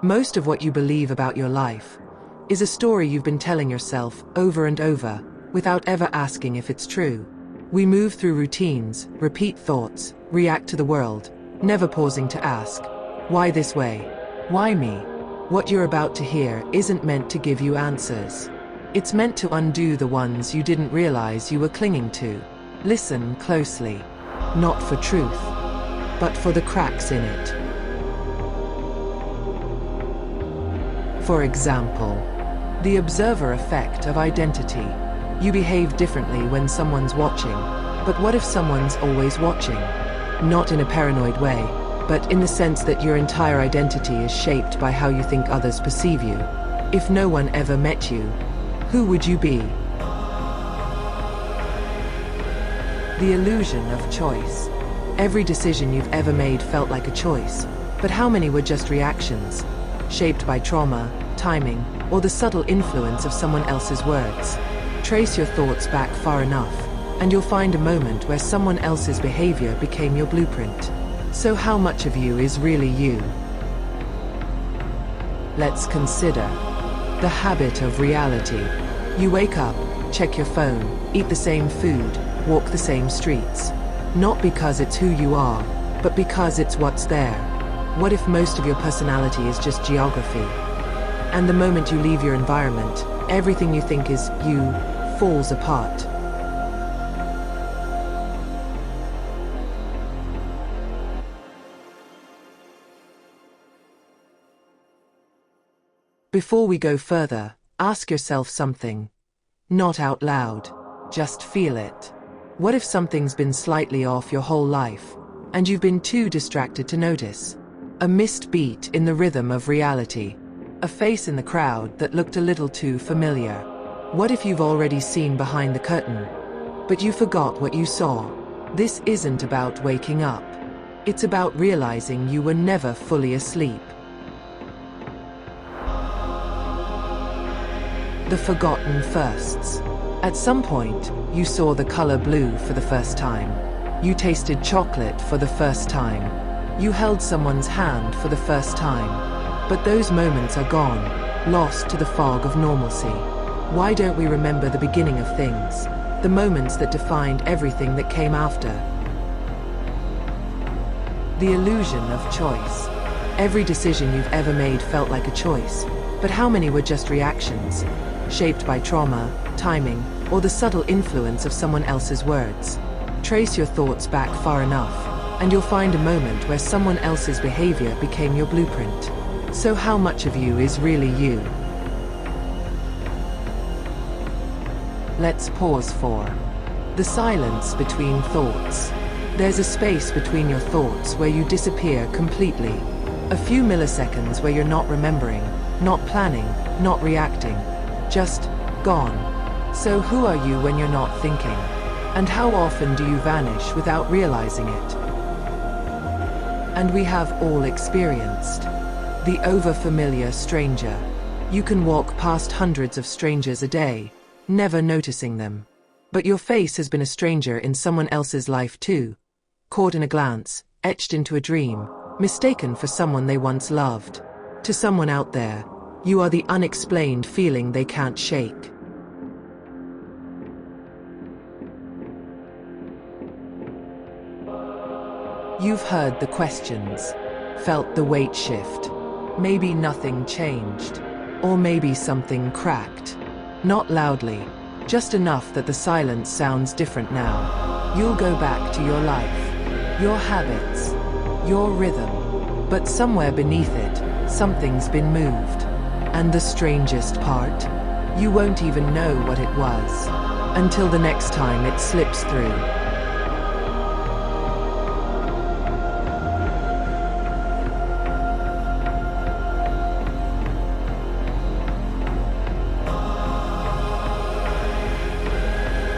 Most of what you believe about your life is a story you've been telling yourself over and over, without ever asking if it's true. We move through routines, repeat thoughts, react to the world, never pausing to ask, why this way? Why me? What you're about to hear isn't meant to give you answers. It's meant to undo the ones you didn't realize you were clinging to. Listen closely. Not for truth, but for the cracks in it. For example, the observer effect of identity. You behave differently when someone's watching, but what if someone's always watching? Not in a paranoid way, but in the sense that your entire identity is shaped by how you think others perceive you. If no one ever met you, who would you be? The illusion of choice. Every decision you've ever made felt like a choice, but how many were just reactions, shaped by trauma, timing, or the subtle influence of someone else's words? Trace your thoughts back far enough, and you'll find a moment where someone else's behavior became your blueprint. So how much of you is really you? Let's consider the habit of reality. You wake up, check your phone, eat the same food, walk the same streets. Not because it's who you are, but because it's what's there. What if most of your personality is just geography? And the moment you leave your environment, everything you think is you falls apart. Before we go further, ask yourself something. Not out loud, just feel it. What if something's been slightly off your whole life, and you've been too distracted to notice? A missed beat in the rhythm of reality. A face in the crowd that looked a little too familiar. What if you've already seen behind the curtain, but you forgot what you saw? This isn't about waking up. It's about realizing you were never fully asleep. The forgotten firsts. At some point, you saw the color blue for the first time. You tasted chocolate for the first time. You held someone's hand for the first time. But those moments are gone, lost to the fog of normalcy. Why don't we remember the beginning of things? The moments that defined everything that came after? The illusion of choice. Every decision you've ever made felt like a choice, but how many were just reactions, shaped by trauma, timing, or the subtle influence of someone else's words? Trace your thoughts back far enough, and you'll find a moment where someone else's behavior became your blueprint. So how much of you is really you? Let's pause for the silence between thoughts. There's a space between your thoughts where you disappear completely. A few milliseconds where you're not remembering, not planning, not reacting, just gone. So who are you when you're not thinking? And how often do you vanish without realizing it? And we have all experienced the overfamiliar stranger. You can walk past hundreds of strangers a day, never noticing them. But your face has been a stranger in someone else's life too. Caught in a glance, etched into a dream, mistaken for someone they once loved. To someone out there, you are the unexplained feeling they can't shake. You've heard the questions, felt the weight shift. Maybe nothing changed. Or maybe something cracked. Not loudly, just enough that the silence sounds different now. You'll go back to your life, your habits, your rhythm. But somewhere beneath it, something's been moved. And the strangest part? You won't even know what it was until the next time it slips through.